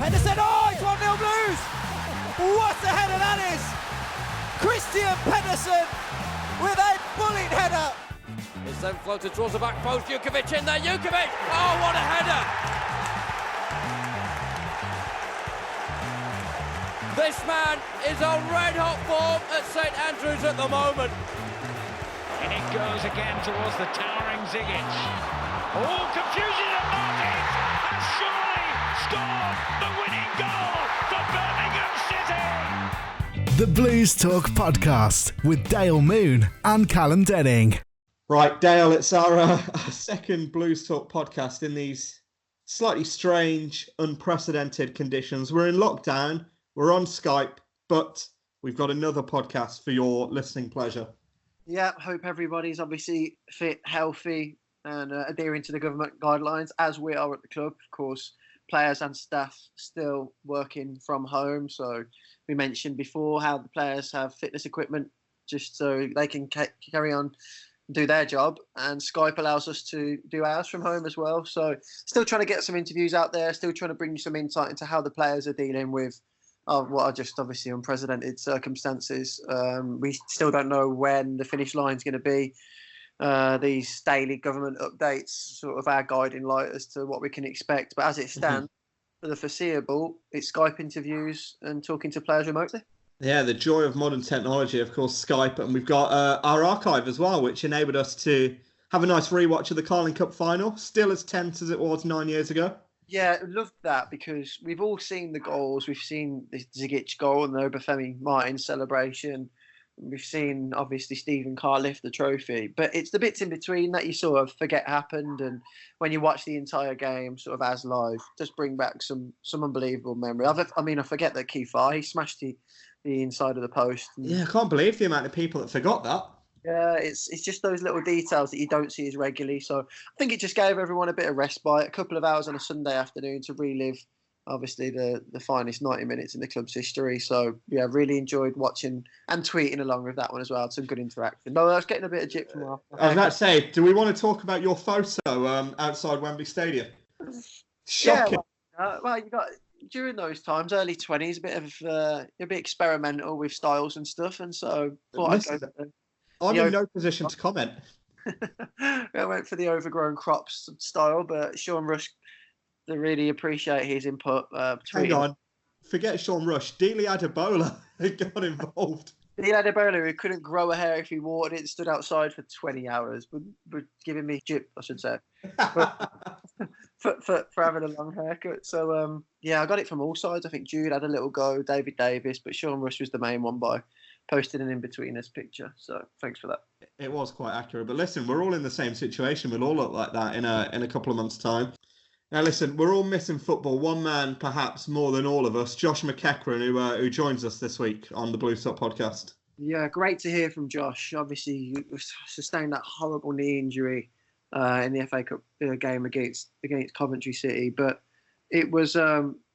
Henderson, oh, it's 1-0 Blues! What a header that is! Christian Pedersen with a bullet header. It's then floated towards the back post, Jukovic in there, Jukovic! Oh, what a header! This man is on red-hot form at St Andrews at the moment. And it goes again towards the towering Zigic. Oh, confusion at Martins has surely scored the winning goal for Birmingham City. The Blues Talk Podcast with Dale Moon and Callum Denning. Right, Dale, it's our second Blues Talk podcast in these slightly strange, unprecedented conditions. We're in lockdown, we're on Skype, but we've got another podcast for your listening pleasure. Yeah, hope everybody's obviously fit, healthy and adhering to the government guidelines as we are at the club. Of course, players and staff still working from home. So we mentioned before how the players have fitness equipment just so they can carry on and do their job. And Skype allows us to do ours from home as well. So still trying to get some interviews out there, still trying to bring you some insight into how the players are dealing with what are just obviously unprecedented circumstances. We still don't know when the finish line is going to be. These daily government updates sort of our guiding light as to what we can expect. But as it stands, for the foreseeable, it's Skype interviews and talking to players remotely. Yeah, the joy of modern technology, of course, Skype. And we've got our archive as well, which enabled us to have a nice rewatch of the Carling Cup final. Still as tense as it was 9 years ago. Yeah, I loved that because we've all seen the goals. We've seen the Zigic goal and the Obafemi Martin celebration. We've seen, obviously, Stephen Carr lift the trophy. But it's the bits in between that you sort of forget happened. And when you watch the entire game sort of as live, just bring back some unbelievable memory. I forget that Kiefer, he smashed the inside of the post. Yeah, I can't believe the amount of people that forgot that. Yeah, it's just those little details that you don't see as regularly. So I think it just gave everyone a bit of respite, a couple of hours on a Sunday afternoon to relive, obviously, the finest 90 minutes in the club's history. So, yeah, really enjoyed watching and tweeting along with that one as well. Some good interaction. No, I was getting a bit of jip from our... I was about to say, do we want to talk about your photo outside Wembley Stadium? Shocking. Yeah, well, you got... During those times, early 20s, a bit experimental with styles and stuff. And so I'm in no position to comment. I went for the overgrown crops style, but Sean Rush, they really appreciate his input. Hang on. Forget Sean Rush. Dealey Adebola got involved. Dealey Adebola, who couldn't grow a hair if he watered it, stood outside for 20 hours, but giving me jip, I should say, for having a long haircut. So, I got it from all sides. I think Jude had a little go, David Davis, but Sean Rush was the main one by posted an in-betweeners picture. So thanks for that. It was quite accurate. But listen, we're all in the same situation. We'll all look like that in a couple of months' time. Now, listen, we're all missing football. One man, perhaps more than all of us, Josh McEachran, who joins us this week on the Blue Sock podcast. Yeah, great to hear from Josh. Obviously, he sustained that horrible knee injury in the FA Cup game against Coventry City. But it was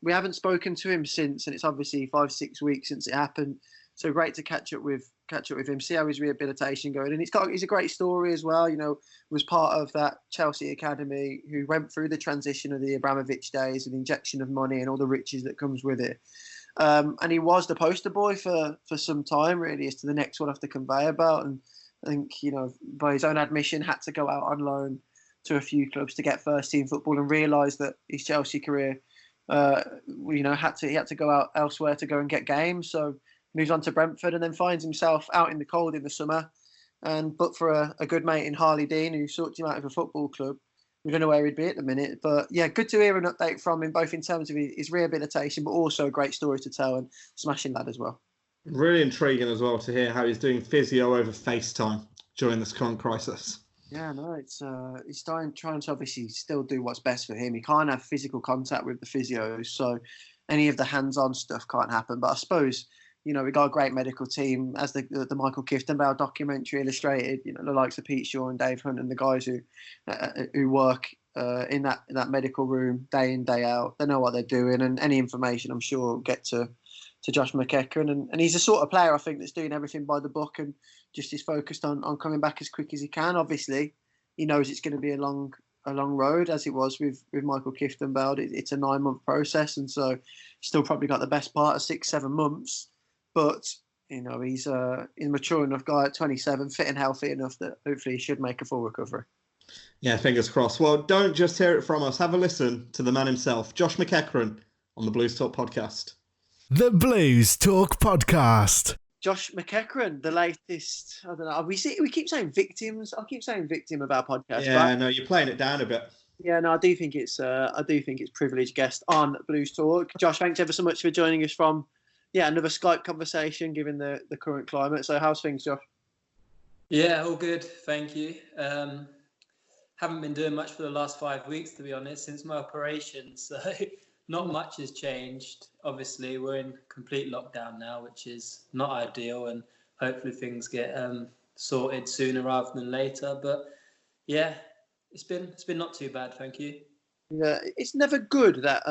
we haven't spoken to him since, and it's obviously 5-6 weeks since it happened. So great to catch up with him, see how his rehabilitation going. And he's a great story as well. You know, was part of that Chelsea academy who went through the transition of the Abramovich days and the injection of money and all the riches that comes with it. And he was the poster boy for some time, really, as to the next one off the conveyor belt. And I think, by his own admission, had to go out on loan to a few clubs to get first team football and realised that his Chelsea career, he had to go out elsewhere to go and get games. So moves on to Brentford and then finds himself out in the cold in the summer. But for a good mate in Harley Dean who sorted him out of a football club, we don't know where he'd be at the minute. But yeah, good to hear an update from him, both in terms of his rehabilitation, but also a great story to tell and smashing lad as well. Really intriguing as well to hear how he's doing physio over FaceTime during this current crisis. Yeah, no, he's trying to obviously still do what's best for him. He can't have physical contact with the physios, so any of the hands-on stuff can't happen. But I suppose, we got a great medical team, as the Michael Kiftendale documentary illustrated. The likes of Pete Shaw and Dave Hunt and the guys who work in that medical room day in, day out. They know what they're doing, and any information I'm sure will get to Josh McEachran. And he's the sort of player, I think, that's doing everything by the book and just is focused on coming back as quick as he can. Obviously, he knows it's going to be a long a long road, as it was with Michael Clifton-Bell. It's a 9-month process, and so still probably got the best part of 6-7 months. But he's a mature enough guy at 27, fit and healthy enough that hopefully he should make a full recovery. Yeah, fingers crossed. Well, don't just hear it from us. Have a listen to the man himself, Josh McEachran, on the Blues Talk podcast. The Blues Talk podcast. Josh McEachran, the latest. I don't know. We keep saying victims. I keep saying victim of our podcast. Yeah, no, you're playing it down a bit. Yeah, no, I do think it's privileged guest on Blues Talk. Josh, thanks ever so much for joining us from another Skype conversation, given the current climate. So, how's things, Josh? Yeah, all good. Thank you. Haven't been doing much for the last 5 weeks, to be honest, since my operation. So not much has changed. Obviously, we're in complete lockdown now, which is not ideal. And hopefully things get sorted sooner rather than later. But yeah, it's been not too bad. Thank you. Yeah, it's never good that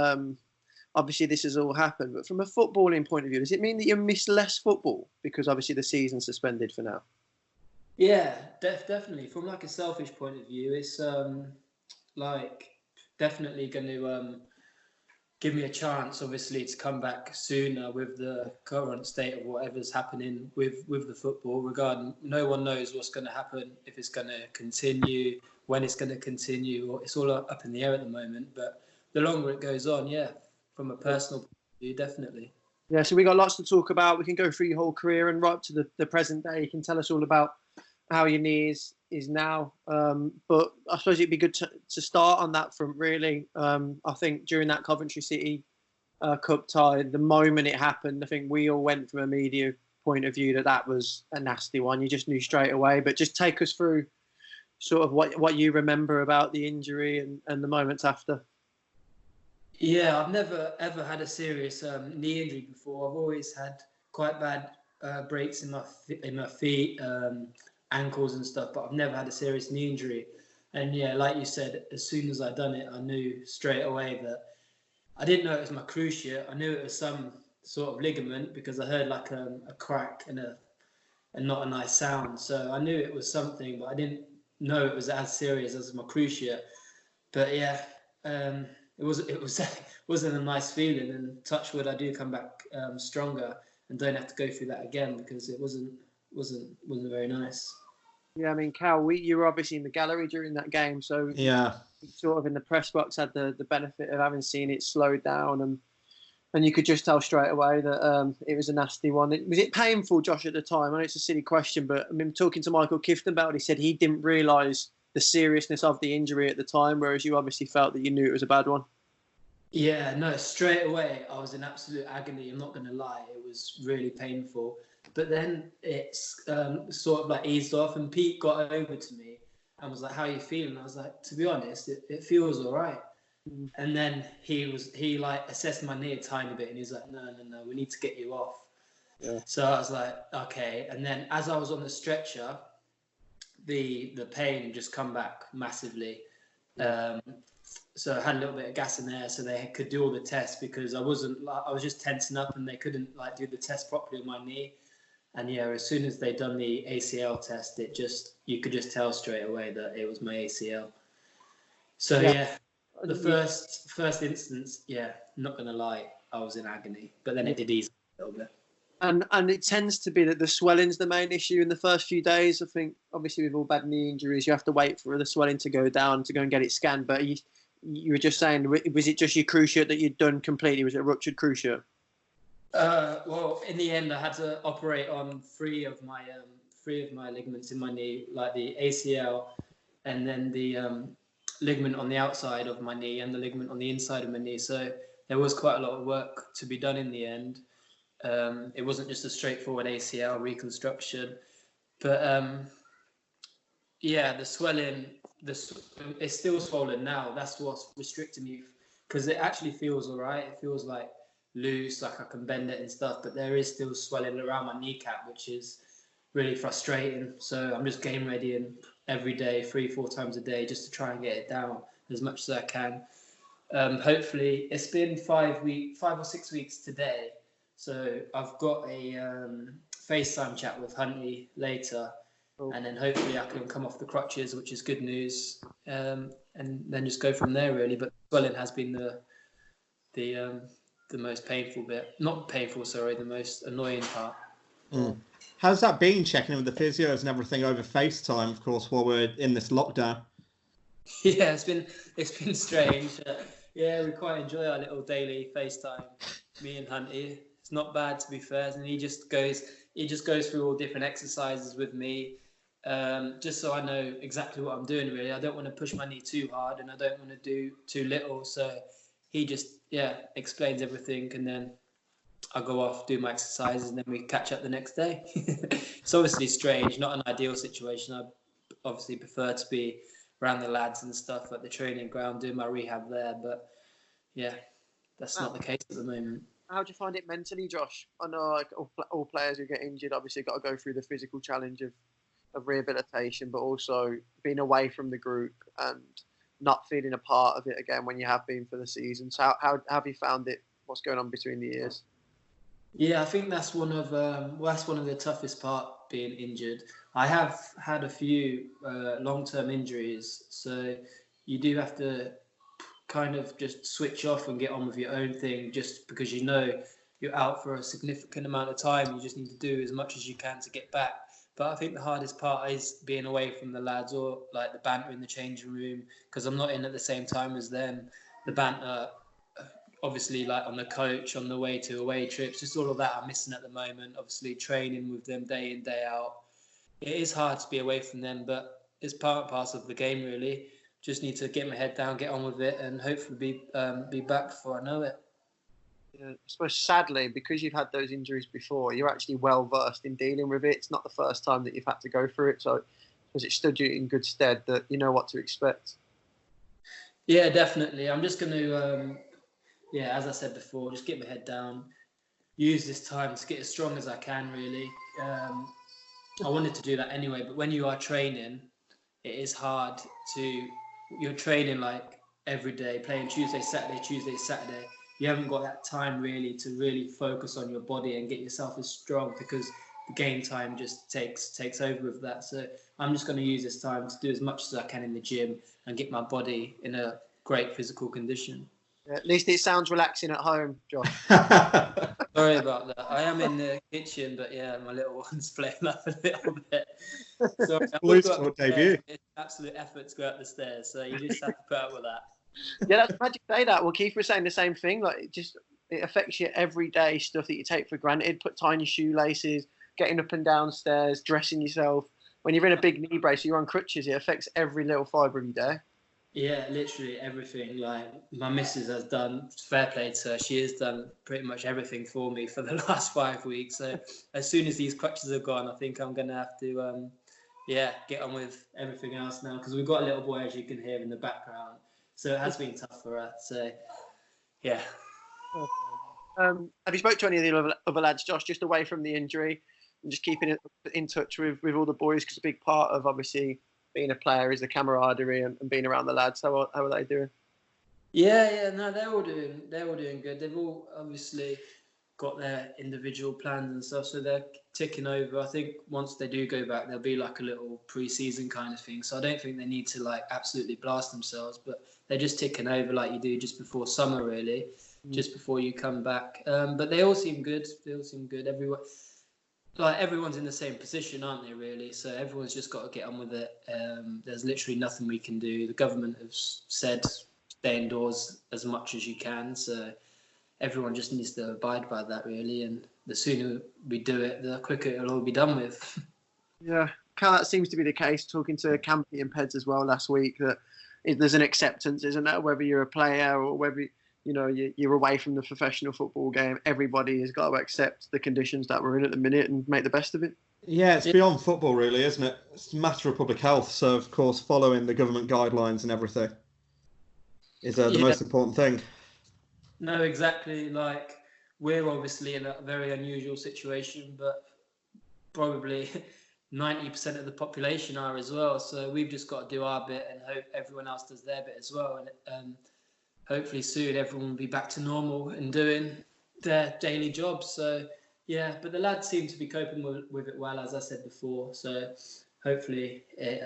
obviously this has all happened. But from a footballing point of view, does it mean that you miss less football because obviously the season's suspended for now? Yeah, definitely. From like a selfish point of view, it's definitely going to give me a chance, obviously, to come back sooner with the current state of whatever's happening with the football. Regarding, no one knows what's going to happen, if it's going to continue, when it's going to continue, or it's all up in the air at the moment. But the longer it goes on, yeah, from a personal point of view, definitely. Yeah, so we got lots to talk about. We can go through your whole career and right up to the present day. You can tell us all about how your knee is now. But I suppose it'd be good to start on that front, really. I think during that Coventry City Cup tie, the moment it happened, I think we all went from a media point of view that was a nasty one. You just knew straight away. But just take us through sort of what you remember about the injury and the moments after. Yeah, I've never ever had a serious knee injury before. I've always had quite bad breaks in my feet, ankles and stuff, but I've never had a serious knee injury. And yeah, like you said, as soon as I done it, I knew straight away that I didn't know it was my cruciate. I knew it was some sort of ligament because I heard like a crack and not a nice sound. So I knew it was something, but I didn't know it was as serious as my cruciate. But yeah, it wasn't a nice feeling. And touch wood, I do come back stronger and don't have to go through that again because it wasn't very nice. Yeah, I mean, Cal, you were obviously in the gallery during that game, so yeah, sort of in the press box had the benefit of having seen it slowed down, and you could just tell straight away that it was a nasty one. Was it painful, Josh, at the time? I know it's a silly question, but I mean, talking to Michael Clifton-Bell, he said he didn't realise the seriousness of the injury at the time, whereas you obviously felt that you knew it was a bad one. Yeah, no, straight away I was in absolute agony. I'm not going to lie, it was really painful. But then it's sort of like eased off, and Pete got over to me and was like, "How are you feeling?" I was like, "To be honest, it feels all right." Mm. And then he like assessed my knee a tiny bit, and he's like, "No, we need to get you off." Yeah. So I was like, "Okay." And then as I was on the stretcher, the pain just come back massively. So I had a little bit of gas in there, so they could do all the tests because I was just tensing up, and they couldn't like do the test properly on my knee. And yeah, as soon as they done the ACL test, you could just tell straight away that it was my ACL. So yeah the first instance, yeah, not gonna lie, I was in agony, but then it did ease a little bit. And it tends to be that the swelling's the main issue in the first few days. I think obviously with all bad knee injuries, you have to wait for the swelling to go down to go and get it scanned. But you were just saying, was it just your cruciate that you'd done completely? Was it a ruptured cruciate? Well, in the end, I had to operate on three of my ligaments in my knee, like the ACL, and then the ligament on the outside of my knee and the ligament on the inside of my knee. So there was quite a lot of work to be done in the end. It wasn't just a straightforward ACL reconstruction, but yeah, the swelling, it's still swollen now. That's what's restricting me, because it actually feels all right. It feels like loose, like I can bend it and stuff, but there is still swelling around my kneecap, which is really frustrating. So I'm just game readying every day, 3-4 times a day, just to try and get it down as much as I can. Hopefully, it's been 5 or 6 weeks today, so I've got a FaceTime chat with Huntley later, Cool. And then hopefully I can come off the crutches, which is good news, and then just go from there really. But swelling has been the most painful bit. Not painful, sorry, the most annoying part. How's that been, checking in with the physios and everything over FaceTime, of course, while we're in this lockdown? Yeah, it's been strange. Yeah, we quite enjoy our little daily FaceTime, me and Hunty. It's not bad, to be fair, and he just goes through all different exercises with me, just so I know exactly what I'm doing. Really, I don't want to push my knee too hard, and I don't want to do too little. So he just explains everything, and then I go off, do my exercises, and then we catch up the next day. It's obviously strange, not an ideal situation. I obviously prefer to be around the lads and stuff at the training ground, doing my rehab there. But yeah, that's not the case at the moment. How do you find it mentally, Josh? I know like all players who get injured obviously got to go through the physical challenge of rehabilitation, but also being away from the group and not feeling a part of it again when you have been for the season. So how have you found it? What's going on between the years? Yeah, I think that's one of the toughest part, being injured. I have had a few long-term injuries, so you do have to kind of just switch off and get on with your own thing, just because you know you're out for a significant amount of time. You just need to do as much as you can to get back. But I think the hardest part is being away from the lads, or like the banter in the changing room, because I'm not in at the same time as them. The banter, obviously, like on the coach, on the way to away trips, just all of that I'm missing at the moment. Obviously, training with them day in, day out. It is hard to be away from them, but it's part and parcel of the game, really. Just need to get my head down, get on with it, and hopefully be back before I know it. Yeah, I suppose sadly, because you've had those injuries before, you're actually well versed in dealing with it. It's not the first time that you've had to go through it, so has it stood you in good stead that you know what to expect? Yeah, definitely. I'm just going to, as I said before, just get my head down, use this time to get as strong as I can, really. I wanted to do that anyway, but when you are training, it is hard you're training like every day, playing Tuesday, Saturday. You haven't got that time really to really focus on your body and get yourself as strong, because the game time just takes over with that. So I'm just going to use this time to do as much as I can in the gym and get my body in a great physical condition. Yeah, at least it sounds relaxing at home, Josh. Sorry about that. I am in the kitchen, but yeah, my little one's playing up a little bit. Sorry, it's absolute effort to go up the stairs, so you just have to put up with that. Yeah, that's glad you say that. Well, Keith was saying the same thing. Like, it affects your everyday stuff that you take for granted. Put tiny shoelaces, getting up and down stairs, dressing yourself. When you're in a big knee brace, you're on crutches. It affects every little fibre of your day. Yeah, literally everything. Like, my missus has done, fair play to her, she has done pretty much everything for me for the last 5 weeks. So as soon as these crutches are gone, I think I'm going to have to, get on with everything else now, because we've got a little boy, as you can hear in the background. So it has been tough for her. So, yeah. Have you spoke to any of the other lads, Josh, just away from the injury, and just keeping in touch with all the boys? Because a big part of, obviously, being a player is the camaraderie and being around the lads. How are they doing? Yeah, no, they're all doing good. They've all obviously got their individual plans and stuff, so they're ticking over. I think once they do go back, there'll be like a little pre-season kind of thing. So I don't think they need to like absolutely blast themselves, but they're just ticking over like you do just before summer, really, just before you come back. But they all seem good. Everyone's in the same position, aren't they, really? So everyone's just got to get on with it. There's literally nothing we can do. The government have said stay indoors as much as you can. So everyone just needs to abide by that, really. And the sooner we do it, the quicker it'll all be done with. Yeah, Cal, that seems to be the case. Talking to Campy and Peds as well last week, that there's an acceptance, isn't there? Whether you're a player or whether you're away from the professional football game, everybody has got to accept the conditions that we're in at the minute and make the best of it. Yeah, it's beyond football, really, isn't it? It's a matter of public health. So, of course, following the government guidelines and everything is the most important thing. No, exactly. Like, we're obviously in a very unusual situation, but probably 90% of the population are as well. So we've just got to do our bit and hope everyone else does their bit as well. And hopefully soon everyone will be back to normal and doing their daily jobs. So, yeah, but the lads seem to be coping with it well, as I said before. So hopefully it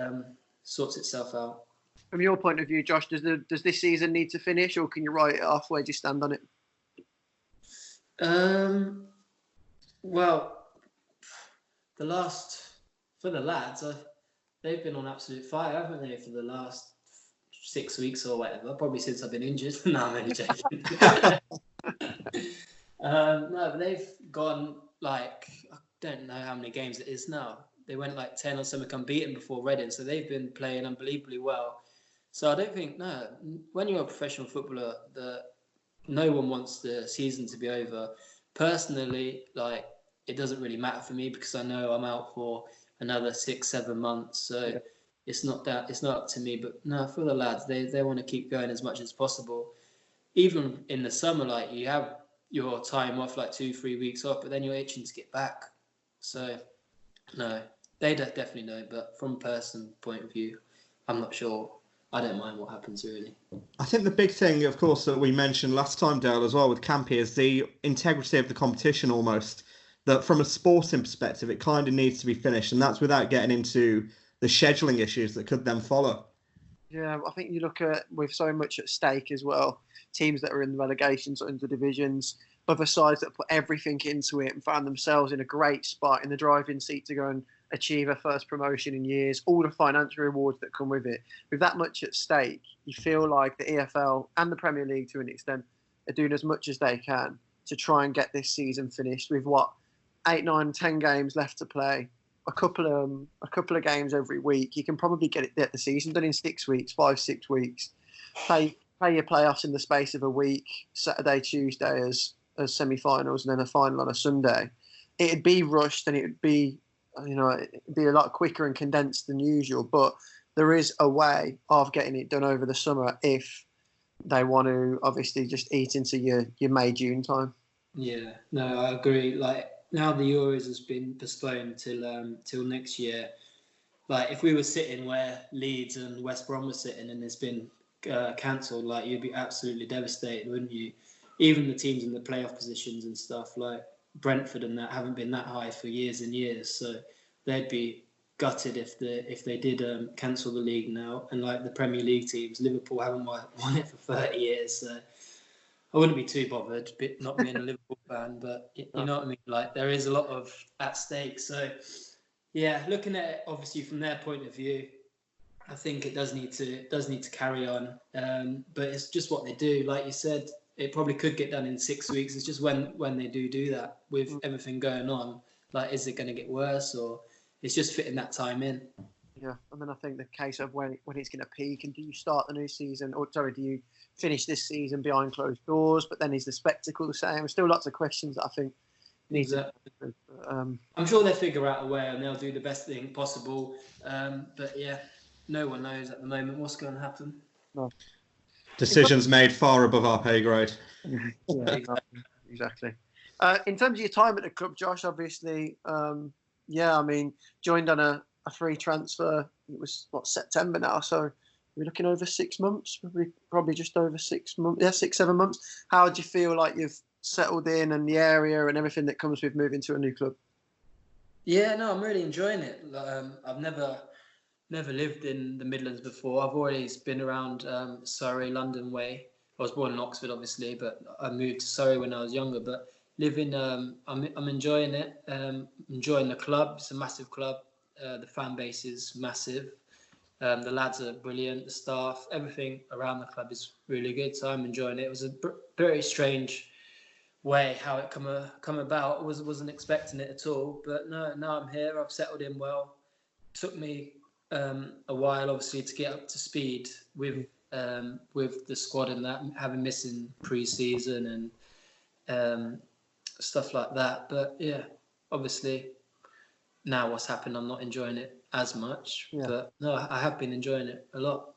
sorts itself out. From your point of view, Josh, does this season need to finish, or can you write it off? Where do you stand on it? Well, for the lads, they've been on absolute fire, haven't they, for the last 6 weeks or whatever? Probably since I've been injured. No, I'm only joking. No, but they've gone I don't know how many games it is now. They went 10 or something unbeaten before Reading, so they've been playing unbelievably well. So I don't think, when you're a professional footballer, no one wants the season to be over. Personally, it doesn't really matter for me because I know I'm out for another 6-7 months. So it's not up to me. But no, for the lads, they want to keep going as much as possible. Even in the summer, you have your time off, 2-3 weeks off, but then you're itching to get back. So no, they definitely know. But from a person point of view, I'm not sure. I don't mind what happens, really. I think the big thing, of course, that we mentioned last time, Dale, as well with Campy is the integrity of the competition almost. That from a sporting perspective, it kind of needs to be finished. And that's without getting into the scheduling issues that could then follow. Yeah, I think you look at, with so much at stake as well, teams that are in the relegations or into divisions, other sides that put everything into it and found themselves in a great spot in the driving seat to go and achieve a first promotion in years, all the financial rewards that come with it. With that much at stake, you feel like the EFL and the Premier League to an extent are doing as much as they can to try and get this season finished with 8, 9, 10 games left to play, a couple of games every week. You can probably get the season done in 6 weeks, 5-6 weeks. Play your playoffs in the space of a week, Saturday, Tuesday as semi-finals, and then a final on a Sunday. It'd be rushed and it'd be a lot quicker and condensed than usual, but there is a way of getting it done over the summer if they want to obviously just eat into your May, June time. Yeah, no, I agree. Now the Euros has been postponed till next year. If we were sitting where Leeds and West Brom were sitting and it's been cancelled, you'd be absolutely devastated, wouldn't you? Even the teams in the playoff positions and stuff, Brentford and that haven't been that high for years and years, so they'd be gutted if they did cancel the league now. And the Premier League teams, Liverpool haven't won it for 30 years, so I wouldn't be too bothered, not being a Liverpool fan, but you know what I mean. There is a lot of at stake. So yeah, looking at it obviously from their point of view, I think it does need to carry on. But it's just what they do. Like you said, it probably could get done in 6 weeks. It's just when they do that with everything going on. Is it going to get worse, or it's just fitting that time in? Yeah, and then I think the case of when it's going to peak, and do you start the new season, or do you finish this season behind closed doors? But then is the spectacle the same? Still lots of questions that I think need to. I'm sure they'll figure out a way, and they'll do the best thing possible. But yeah, no one knows at the moment what's going to happen. No. Decisions made far above our pay grade. Yeah, exactly. In terms of your time at the club, Josh, obviously, joined on a free transfer. It was September now, so we're looking over 6 months, probably just over 6 months. Yeah, 6-7 months. How do you feel like you've settled in and the area and everything that comes with moving to a new club? Yeah, no, I'm really enjoying it. I've never lived in the Midlands before. I've always been around Surrey, London way. I was born in Oxford, obviously, but I moved to Surrey when I was younger. But I'm enjoying it. Enjoying the club. It's a massive club. The fan base is massive. The lads are brilliant. The staff, everything around the club is really good. So I'm enjoying it. It was a very strange way how it come about. I wasn't expecting it at all. But no, now I'm here. I've settled in well. Took me a while, obviously, to get up to speed with the squad and that, having missing pre-season and stuff like that. But yeah, obviously, now what's happened, I'm not enjoying it as much. Yeah. But no, I have been enjoying it a lot.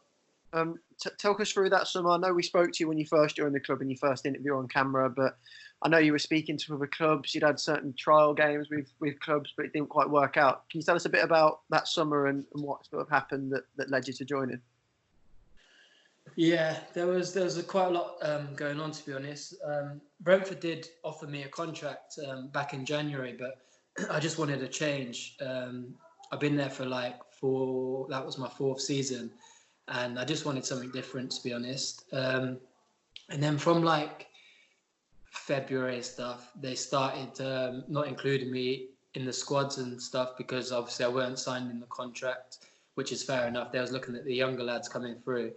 Talk us through that summer. I know we spoke to you when you first joined the club and you first interview on camera, but I know you were speaking to other clubs. You'd had certain trial games with clubs, but it didn't quite work out. Can you tell us a bit about that summer and what sort of happened that led you to joining? Yeah, there was quite a lot going on, to be honest. Brentford did offer me a contract back in January, but I just wanted a change. I've been there for that was my 4th season, and I just wanted something different, to be honest. And then from like February stuff, they started not including me in the squads and stuff because obviously I weren't signed in the contract, which is fair enough. They was looking at the younger lads coming through.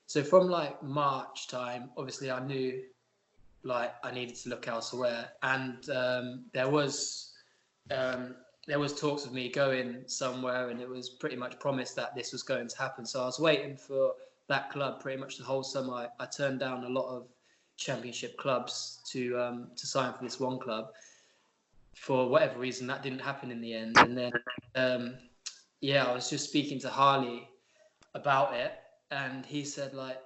So from like March time, obviously I knew like I needed to look elsewhere, and there was talks of me going somewhere, and it was pretty much promised that this was going to happen. So I was waiting for that club pretty much the whole summer. I turned down a lot of Championship clubs to sign for this one club. For whatever reason, that didn't happen in the end. And then, I was just speaking to Harley about it, and he said like,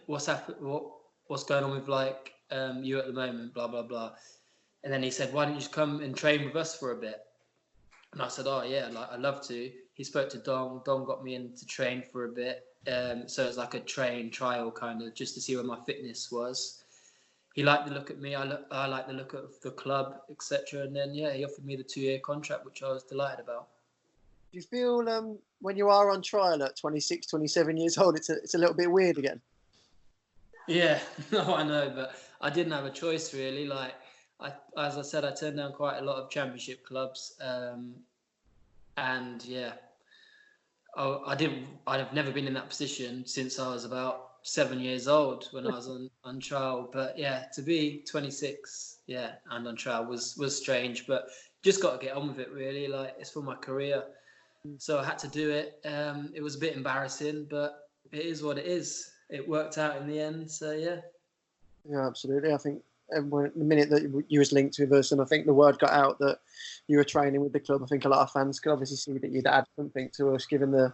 "What's happened? What's going on with like you at the moment? Blah blah blah." And then he said, "Why don't you just come and train with us for a bit?" And I said, "Oh yeah, like I'd love to." He spoke to Dom. Dom got me in to train for a bit. So it's like a trial kind of, just to see where my fitness was. He liked the look at me. I liked the look of the club, etc. And then he offered me the 2-year contract, which I was delighted about. Do you feel when you are on trial at 26, 27 years old, it's a little bit weird again? Yeah, no, I know, but I didn't have a choice really. Like, as I said, I turned down quite a lot of Championship clubs, and I've never been in that position since I was about 7 years old when I was on trial. But to be 26, and on trial was strange, but just got to get on with it really. Like, it's for my career, so I had to do it. It was a bit embarrassing, but it is what it is. It worked out in the end, so yeah. Yeah, absolutely. I think the minute that you was linked with us, and I think the word got out that you were training with the club, I think a lot of fans could obviously see that you'd add something to us, given the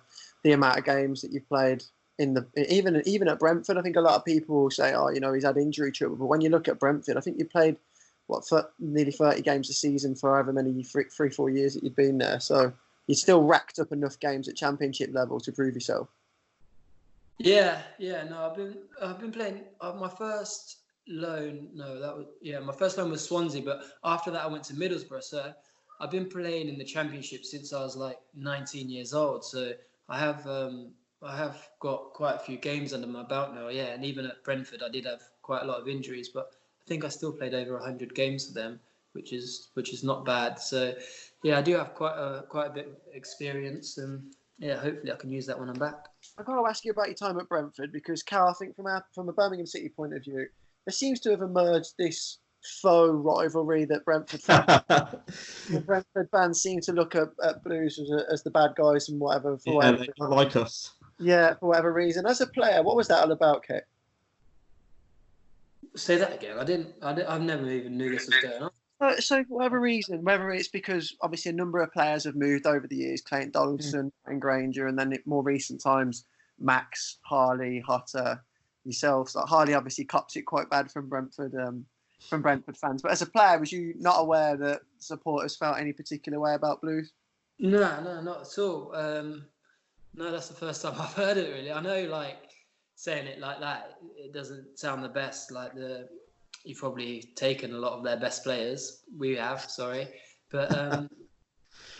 amount of games that you've played even at Brentford. I think a lot of people will say, "Oh, he's had injury trouble," but when you look at Brentford, I think you played nearly 30 games a season for however many 3-4 years that you'd been there. So you still racked up enough games at Championship level to prove yourself. Yeah. No, I've been playing my first loan. No, my first loan was Swansea, but after that I went to Middlesbrough. So I've been playing in the Championship since I was like 19 years old. So I have got quite a few games under my belt now. Yeah, and even at Brentford, I did have quite a lot of injuries, but I think I still played over 100 games for them, which is not bad. So I do have quite a bit of experience, and hopefully I can use that when I'm back. I've got to ask you about your time at Brentford, because Cal, I think from a Birmingham City point of view, there seems to have emerged this faux rivalry that Brentford fans seem to look at Blues as the bad guys and whatever. They don't like us. Yeah, for whatever reason. As a player, what was that all about, Kate? Say that again. I've never even knew this was going on. So for whatever reason, whether it's because obviously a number of players have moved over the years, Clayton Donaldson and Granger, and then in more recent times, Max, Harley, Hotter, yourselves. Like Harley obviously cops it quite bad from Brentford fans. But as a player, was you not aware that supporters felt any particular way about Blues? No, not at all. No, that's the first time I've heard it really. I know, like, saying it like that, it doesn't sound the best. Like, you've probably taken a lot of their best players. We have, sorry. But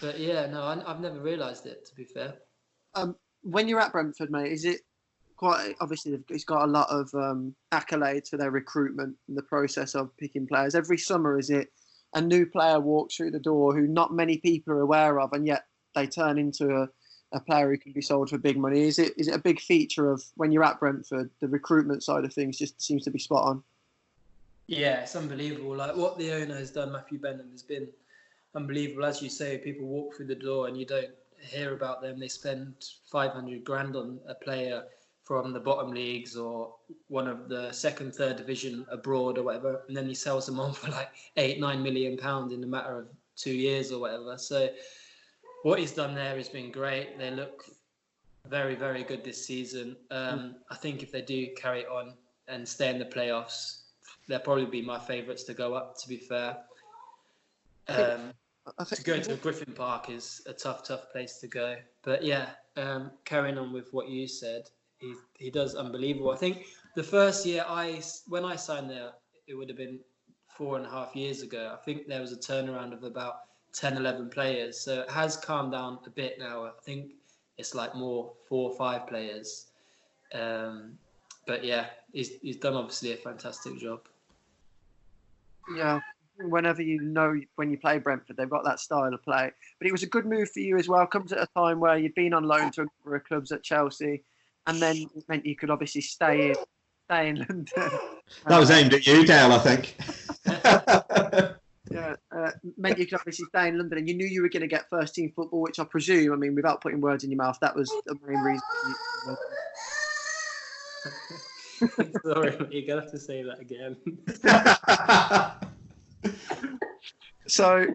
I've never realised it, to be fair. When you're at Brentford, mate, is it quite obviously it's got a lot of accolades for their recruitment and the process of picking players. Every summer, is it a new player walks through the door who not many people are aware of, and yet they turn into a player who can be sold for big money? Is it a big feature of when you're at Brentford? The recruitment side of things just seems to be spot on. Yeah, it's unbelievable. Like, what the owner has done, Matthew Benham, has been unbelievable. As you say, people walk through the door and you don't hear about them. They spend 500 grand on a player from the bottom leagues or one of the second, third division abroad or whatever, and then he sells them on for like £8-9 million in a matter of 2 years or whatever. So what he's done there has been great. They look very, very good this season. I think if they do carry it on and stay in the playoffs, they'll probably be my favourites to go up, to be fair. To go to Griffin Park is a tough place to go. But carrying on with what you said, he does unbelievable. I think the first year when I signed there, it would have been 4.5 years ago. I think there was a turnaround of about 10, 11 players. So it has calmed down a bit now. I think it's like more 4 or 5 players. But yeah, he's done obviously a fantastic job. Yeah, whenever when you play Brentford, they've got that style of play. But it was a good move for you as well. Comes at a time where you'd been on loan to a number of clubs at Chelsea, and then it meant you could obviously stay in London. That was aimed at you, Dale, I think. Yeah, meant you could obviously stay in London, and you knew you were going to get first team football, which I presume, I mean, without putting words in your mouth, that was the main reason. Sorry, you're gonna have to say that again. So,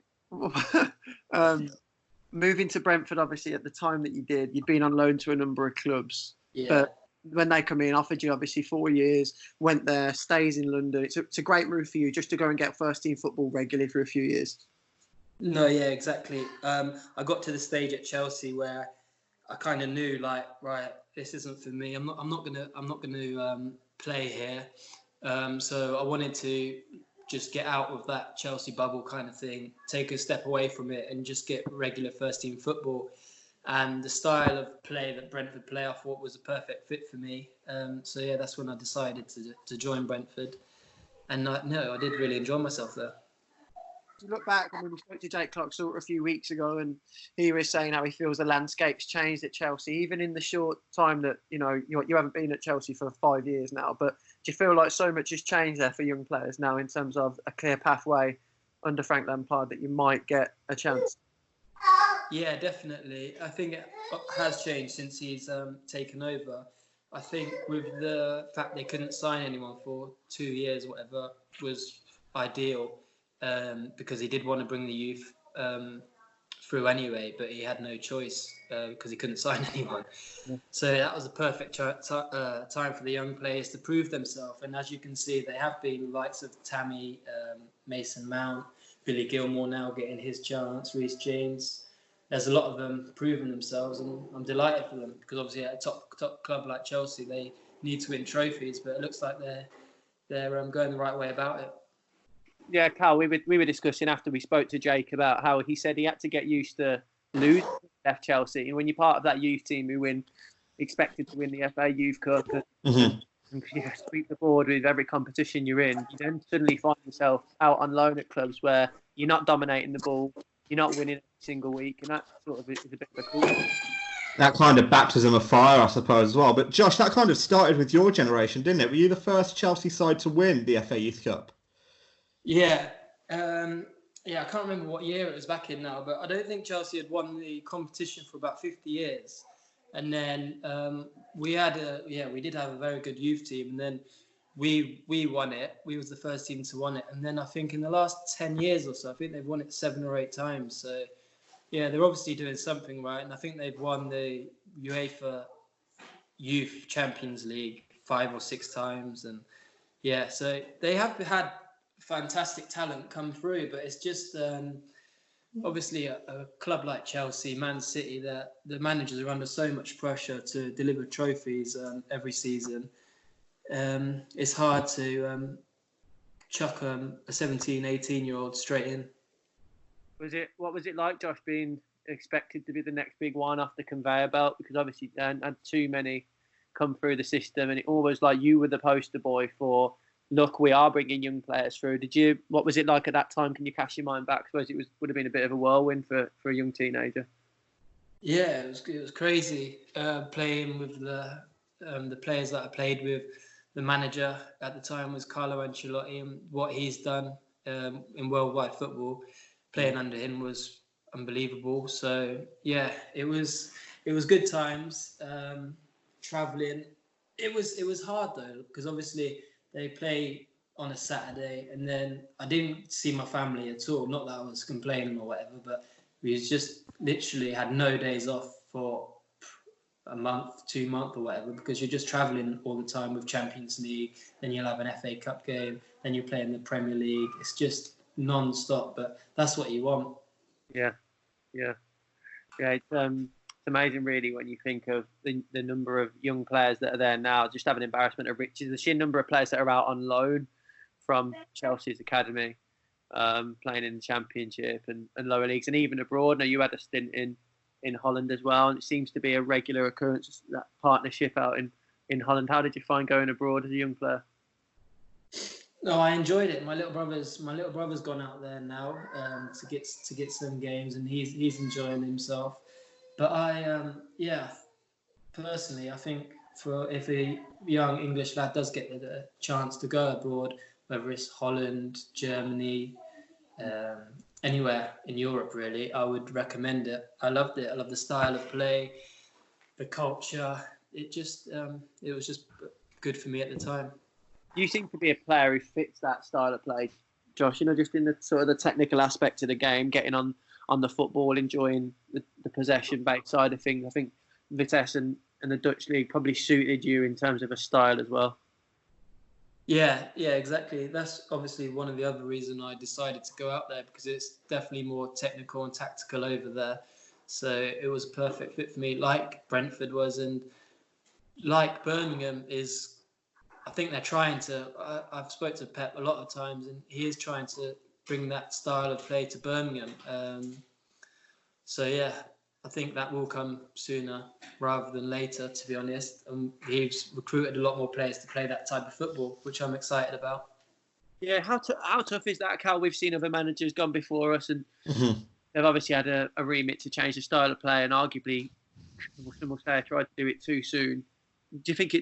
moving to Brentford, obviously, at the time that you did, you'd been on loan to a number of clubs. Yeah. But when they come in, offered you obviously 4 years, went there, stays in London. It's a great move for you just to go and get first team football regularly for a few years. No, yeah, exactly. I got to the stage at Chelsea where I kind of knew, like, right, this isn't for me. I'm not gonna play here. So I wanted to just get out of that Chelsea bubble kind of thing, take a step away from it, and just get regular first team football. And the style of play that Brentford play, I thought was a perfect fit for me. So yeah, that's when I decided to join Brentford. And I did really enjoy myself there. You look back, I mean, we spoke to Jake Clark-Salter a few weeks ago, and he was saying how he feels the landscape's changed at Chelsea, even in the short time that you haven't been at Chelsea for 5 years now. But do you feel like so much has changed there for young players now in terms of a clear pathway under Frank Lampard that you might get a chance? Yeah, definitely. I think it has changed since he's taken over. I think with the fact they couldn't sign anyone for 2 years, whatever, was ideal because he did want to bring the youth through anyway, but he had no choice because he couldn't sign anyone. Yeah. So that was a perfect time for the young players to prove themselves. And as you can see, they have been the likes of Tammy, Mason Mount, Billy Gilmore now getting his chance, Reece James. There's a lot of them proving themselves, and I'm delighted for them because obviously at a top club like Chelsea, they need to win trophies, but it looks like they're going the right way about it. Yeah, Carl, we were discussing after we spoke to Jake about how he said he had to get used to losing left Chelsea, and when you're part of that youth team who expected to win the FA Youth Cup and sweep the board with every competition you're in, you then suddenly find yourself out on loan at clubs where you're not dominating the ball. You're not winning every single week, and that sort of is a bit of a cool. That kind of baptism of fire, I suppose, as well. But Josh, that kind of started with your generation, didn't it? Were you the first Chelsea side to win the FA Youth Cup? Yeah. I can't remember what year it was back in now, but I don't think Chelsea had won the competition for about 50 years. And then we did have a very good youth team, and then we won it. We was the first team to win it, and then I think in the last 10 years or so, I think they've won it 7 or 8 times. So yeah, they're obviously doing something right, and I think they've won the UEFA Youth Champions League 5 or 6 times, and yeah, so they have had fantastic talent come through, but it's just obviously a club like Chelsea, Man City, that the managers are under so much pressure to deliver trophies every season. It's hard to chuck a 17, 18-year-old straight in. What was it like, Josh, being expected to be the next big one off the conveyor belt? Because obviously you had too many come through the system, and it always like you were the poster boy for, look, we are bringing young players through. What was it like at that time? Can you cast your mind back? I suppose it would have been a bit of a whirlwind for a young teenager. Yeah, it was crazy playing with the players that I played with. The manager at the time was Carlo Ancelotti, and what he's done in worldwide football, playing under him was unbelievable. So yeah, it was good times. Traveling, it was hard though, because obviously they play on a Saturday, and then I didn't see my family at all. Not that I was complaining or whatever, but we just literally had no days off for a month, 2 months or whatever, because you're just travelling all the time with Champions League, then you'll have an FA Cup game, then you're playing the Premier League. It's just non-stop, but that's what you want. Yeah. It's amazing, really, when you think of the number of young players that are there now. Just have an embarrassment of riches. The sheer number of players that are out on loan from Chelsea's academy. playing in the Championship and lower leagues, and even abroad. Now, you had a stint in Holland as well, and it seems to be a regular occurrence, that partnership out in Holland. How did you find going abroad as a young player? No, I enjoyed it. My little brother's gone out there now to get some games, and he's enjoying himself. But personally, I think if a young English lad does get the chance to go abroad, whether it's Holland, Germany, anywhere in Europe, really, I would recommend it. I loved it. I love the style of play, the culture. It was just good for me at the time. You seem to be a player who fits that style of play, Josh. Just in the sort of the technical aspect of the game, getting on the football, enjoying the possession-based side of things. I think Vitesse and the Dutch league probably suited you in terms of a style as well. Yeah, exactly. That's obviously one of the other reasons I decided to go out there, because it's definitely more technical and tactical over there. So it was a perfect fit for me, like Brentford was, and like Birmingham is. I think they're trying to. I've spoke to Pep a lot of times, and he is trying to bring that style of play to Birmingham. I think that will come sooner rather than later, to be honest. He's recruited a lot more players to play that type of football, which I'm excited about. Yeah, how tough is that, Cal? We've seen other managers gone before us, and they've obviously had a remit to change the style of play, and arguably, some will say, tried to do it too soon. Do you think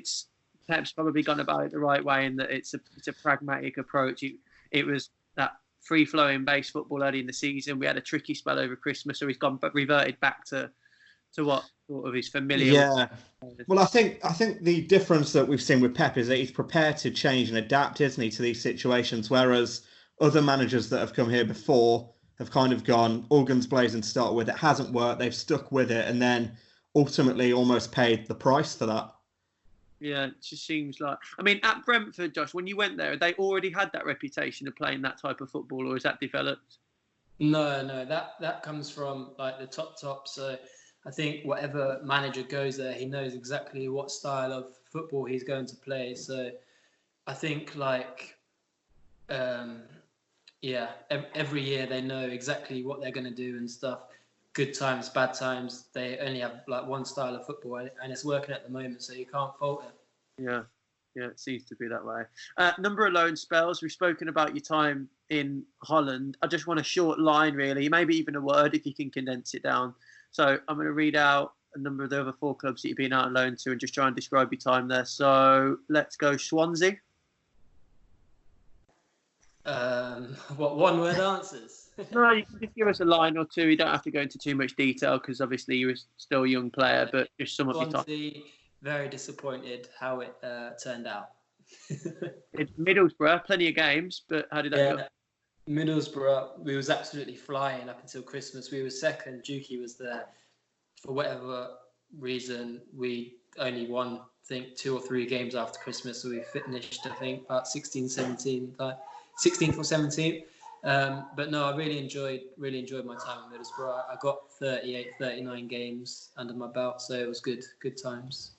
Pep's probably gone about it the right way, in that it's a pragmatic approach? It was that free-flowing base football early in the season. We had a tricky spell over Christmas, so he's reverted back to what sort of is familiar. Yeah. Well, I think the difference that we've seen with Pep is that he's prepared to change and adapt, isn't he, to these situations, whereas other managers that have come here before have kind of gone all guns blazing to start with. It hasn't worked. They've stuck with it, and then ultimately almost paid the price for that. Yeah, it just seems like... I mean, at Brentford, Josh, when you went there, they already had that reputation of playing that type of football, or is that developed? No, that comes from like the top. So I think whatever manager goes there, he knows exactly what style of football he's going to play. So I think every year they know exactly what they're going to do and stuff. Good times, bad times, they only have like one style of football, and it's working at the moment, so you can't fault it. Yeah, it seems to be that way. Number of loan spells. We've spoken about your time in Holland. I just want a short line, really, maybe even a word if you can condense it down. So I'm going to read out a number of the other 4 clubs that you've been out on loan to and just try and describe your time there. So let's go Swansea. What one-word answers? No, you can just give us a line or two. You don't have to go into too much detail because obviously you were still a young player, but just some of your time. Very disappointed how it turned out. It's Middlesbrough, plenty of games, but how did that go? Middlesbrough, we was absolutely flying up until Christmas. We were second. Dukey was there. For whatever reason, we only won, I think, 2 or 3 games after Christmas. So we finished, I think, about 16th or 17th. But no, I really enjoyed my time in Middlesbrough. I got 38, 39 games under my belt, so it was good times.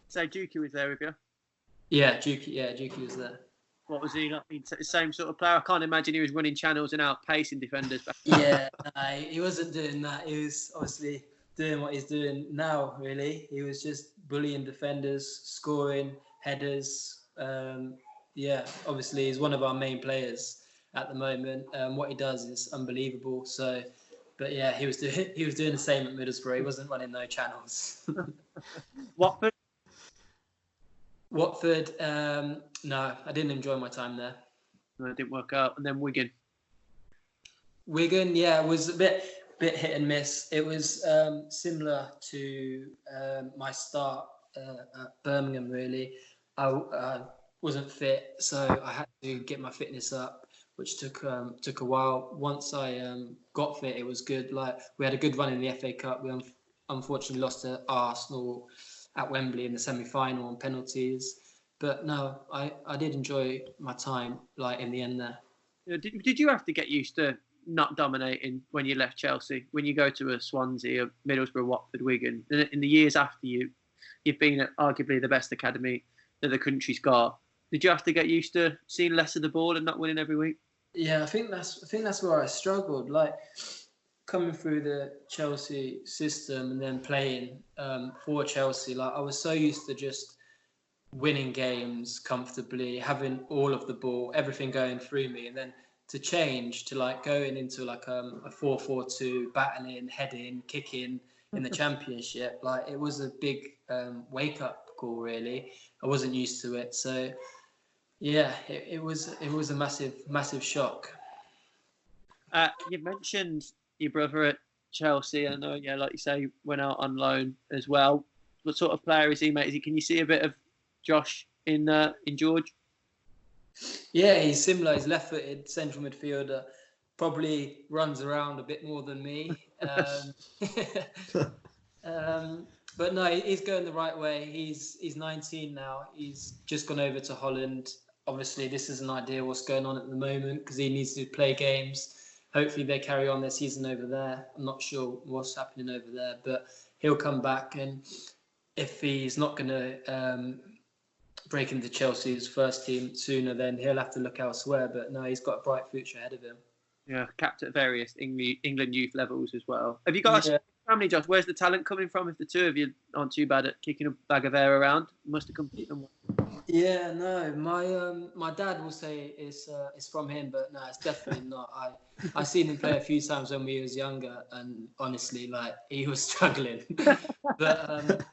So Dukey was there with you? Yeah, Dukey was there. What was he like? The same sort of player? I can't imagine he was running channels and outpacing defenders. Yeah, he wasn't doing that. He was obviously doing what he's doing now, really. He was just bullying defenders, scoring, headers. Obviously he's one of our main players at the moment. What he does is unbelievable. So, but yeah, he was doing the same at Middlesbrough. He wasn't running no channels. Watford, no, I didn't enjoy my time there. No, it didn't work out. And then Wigan, yeah, it was a bit hit and miss. It was similar to my start at Birmingham, really. I wasn't fit, so I had to get my fitness up, which took a while. Once I got fit, it was good. Like, we had a good run in the FA Cup. We unfortunately lost to Arsenal at Wembley in the semi-final on penalties. But no, I did enjoy my time, like, in the end there. Did you have to get used to not dominating when you left Chelsea? When you go to a Swansea, a Middlesbrough, Watford, Wigan, in the years after you've been at arguably the best academy that the country's got, did you have to get used to seeing less of the ball and not winning every week? Yeah, I think that's where I struggled. Like coming through the Chelsea system and then playing for Chelsea, like I was so used to just winning games comfortably, having all of the ball, everything going through me, and then to change to like going into like a 4-4-2, battling, heading, kicking in the Championship. Like it was a big wake up call. Really, I wasn't used to it, so. Yeah, it was a massive shock. You mentioned your brother at Chelsea. I know, yeah, like you say, went out on loan as well. What sort of player is he, mate? Can you see a bit of Josh in George? Yeah, he's similar. He's left-footed central midfielder. Probably runs around a bit more than me. But no, he's going the right way. He's 19 now. He's just gone over to Holland. Obviously, this isn't ideal what's going on at the moment because he needs to play games. Hopefully, they carry on their season over there. I'm not sure what's happening over there, but he'll come back. And if he's not going to break into Chelsea's first team sooner, then he'll have to look elsewhere. But no, he's got a bright future ahead of him. Yeah, capped at various England youth levels as well. Have you got a family, Josh? Where's the talent coming from? If the two of you aren't too bad at kicking a bag of air around, must have come from somewhere. Yeah, no, my dad will say it's from him, but no, it's definitely not. I seen him play a few times when we was younger, and honestly, like he was struggling. But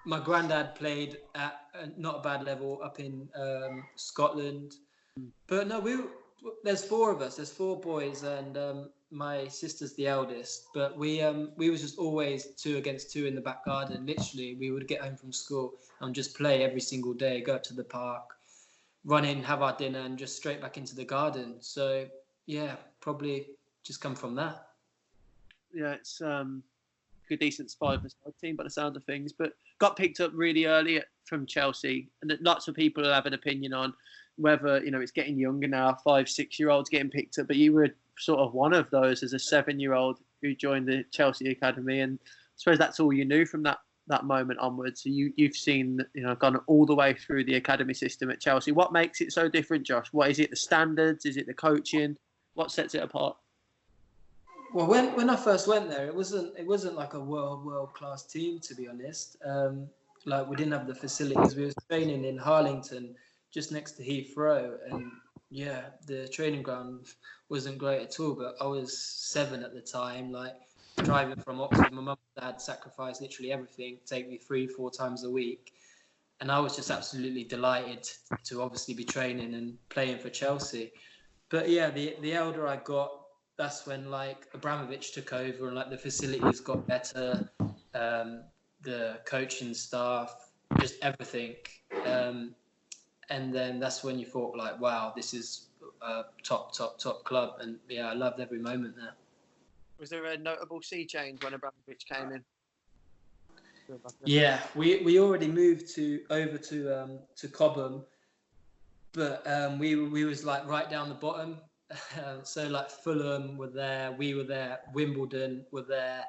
my granddad played at not a bad level up in Scotland. But no, there's four of us. There's four boys, and my sister's the eldest. But we was just always 2 against 2 in the back garden. Literally, we would get home from school and just play every single day. Go up to the park, run in, have our dinner, and just straight back into the garden. So yeah, probably just come from that. Yeah, it's a decent 5-a-side team by the sound of things, but got picked up really early from Chelsea, and lots of people have an opinion on whether it's getting younger now, 5-6-year-olds getting picked up, but you were sort of one of those as a 7-year-old who joined the Chelsea academy, and I suppose that's all you knew from that moment onwards. So you've seen gone all the way through the academy system at Chelsea. What makes it so different, Josh? What is it? The standards? Is it the coaching? What sets it apart? Well, when I first went there, it wasn't like a world class team, to be honest. Like we didn't have the facilities. We were training in Harlington, just next to Heathrow, and yeah, the training ground wasn't great at all. But I was 7 at the time, like driving from Oxford. My mum and dad sacrificed literally everything, take me 3-4 times a week, and I was just absolutely delighted to obviously be training and playing for Chelsea. But yeah, the elder I got, that's when like Abramovich took over and like the facilities got better, the coaching staff, just everything. And then that's when you thought like, wow, this is a top club. And yeah, I loved every moment there. Was there a notable sea change when Abramovich came in? Yeah, we already moved over to Cobham, but we was like right down the bottom. So like Fulham were there, we were there, Wimbledon were there,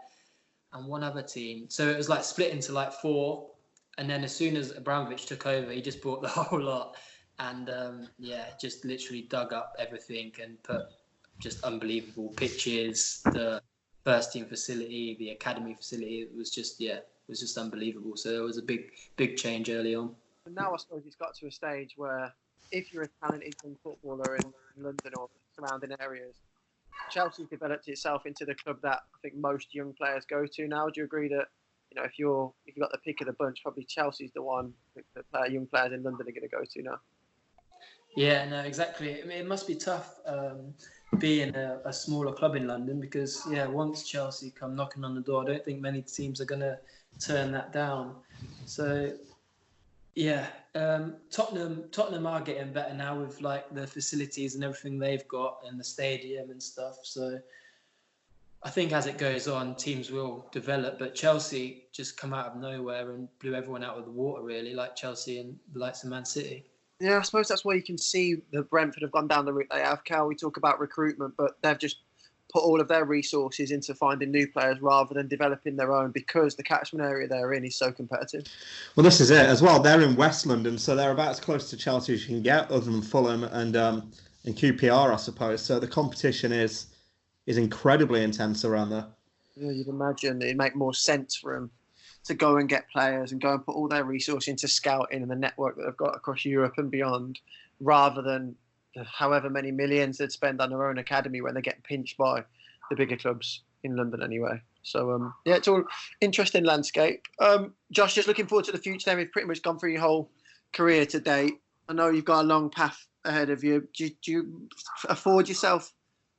and one other team. So it was like split into like 4. And then as soon as Abramovich took over, he just bought the whole lot. And just literally dug up everything and put just unbelievable pitches, the first team facility, the academy facility. It was just unbelievable. So it was a big change early on. And now I suppose it's got to a stage where if you're a talented young footballer in London or surrounding areas, Chelsea's developed itself into the club that I think most young players go to now. Do you agree that if you've got the pick of the bunch, probably Chelsea's the one that young players in London are going to go to now? Yeah, no, exactly. I mean, it must be tough being a smaller club in London because, once Chelsea come knocking on the door, I don't think many teams are going to turn that down. So, Tottenham are getting better now with like the facilities and everything they've got and the stadium and stuff. So, I think as it goes on, teams will develop, but Chelsea just come out of nowhere and blew everyone out of the water, really, like Chelsea and the likes of Man City. Yeah, I suppose that's where you can see that Brentford have gone down the route they have. Cal, we talk about recruitment, but they've just put all of their resources into finding new players rather than developing their own because the catchment area they're in is so competitive. Well, this is it as well. They're in West London, so they're about as close to Chelsea as you can get, other than Fulham and and QPR, I suppose. So the competition is incredibly intense around there. Yeah, you'd imagine it'd make more sense for them to go and get players and go and put all their resource into scouting and the network that they've got across Europe and beyond, rather than however many millions they'd spend on their own academy when they get pinched by the bigger clubs in London anyway. So, yeah, it's all interesting landscape. Josh, just looking forward to the future then. We've pretty much gone through your whole career to date. I know you've got a long path ahead of you. Do you afford yourself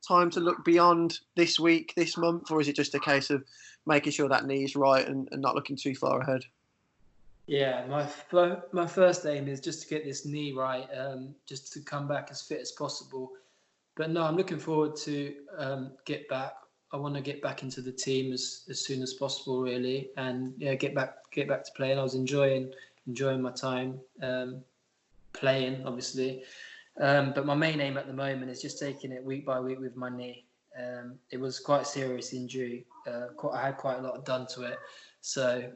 time to look beyond this week, this month, or is it just a case of making sure that knee's right and not looking too far ahead? Yeah, my first aim is just to get this knee right, just to come back as fit as possible. But no, I'm looking forward to get back. I want to get back into the team as soon as possible, really, and yeah, get back to playing. I was enjoying my time playing, obviously. But my main aim at the moment is just taking it week by week with my knee. It was quite a serious injury. I had quite a lot done to it, so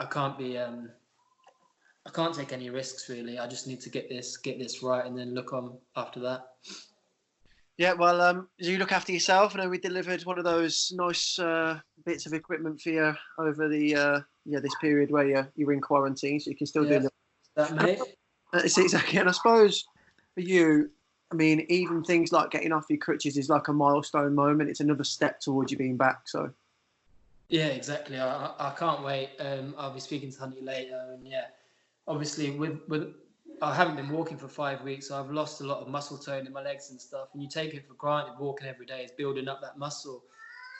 I can't take any risks, really. I just need to get this right and then look on after that. Yeah, well, you look after yourself. I know we delivered one of those nice bits of equipment for you over the this period where you're in quarantine, so you can still do that, mate. It's exactly, and I suppose for you, I mean, even things like getting off your crutches is like a milestone moment. It's another step towards you being back. So. Yeah, exactly. I can't wait. I'll be speaking to Honey later, and yeah, obviously with I haven't been walking for 5 weeks, so I've lost a lot of muscle tone in my legs and stuff. And you take it for granted, walking every day is building up that muscle.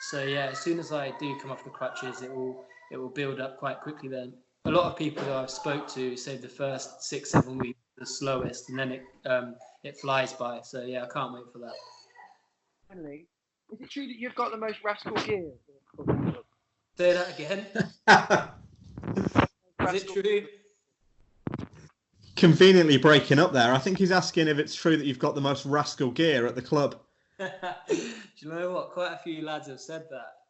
So yeah, as soon as I do come off the crutches, it will build up quite quickly. Then a lot of people that I've spoke to say the first 6-7 weeks are the slowest, and then it flies by. So yeah, I can't wait for that. Finally, is it true that you've got the most rascal gear? Say that again. Is it true? Conveniently breaking up there. I think he's asking if it's true that you've got the most rascal gear at the club. Do you know what? Quite a few lads have said that.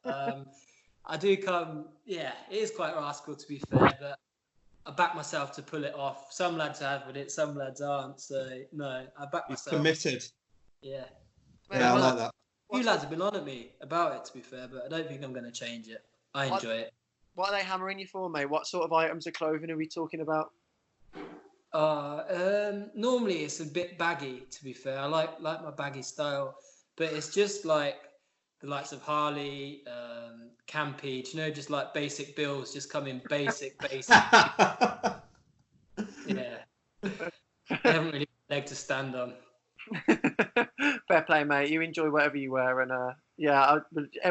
I do come, yeah, it is quite rascal to be fair, but I back myself to pull it off. Some lads are having it, some lads aren't. So, no, I back myself. He's committed. Yeah. Yeah, I like that. A few lads have been on at me about it, to be fair, but I don't think I'm going to change it. I enjoy it. What are they hammering you for, mate? What sort of items of clothing are we talking about? Normally it's a bit baggy, to be fair. I like my baggy style, but it's just like the likes of Harley, Campy, do you know, just like basic bills, just come in basic. Yeah. I haven't really got a leg to stand on. Fair play, mate. You enjoy whatever you wear, and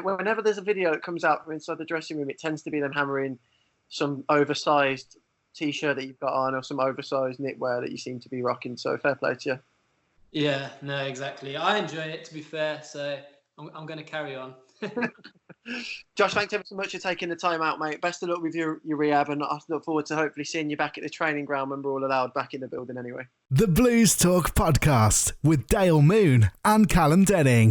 whenever there's a video that comes out from inside the dressing room, it tends to be them hammering some oversized T-shirt that you've got on, or some oversized knitwear that you seem to be rocking. So fair play to you. Yeah, no, exactly. I enjoy it, to be fair. So I'm going to carry on. Josh, thanks ever so much for taking the time out, mate. Best of luck with your rehab, and I look forward to hopefully seeing you back at the training ground when we're all allowed back in the building anyway. The Blues Talk Podcast with Dale Moon and Callum Denning.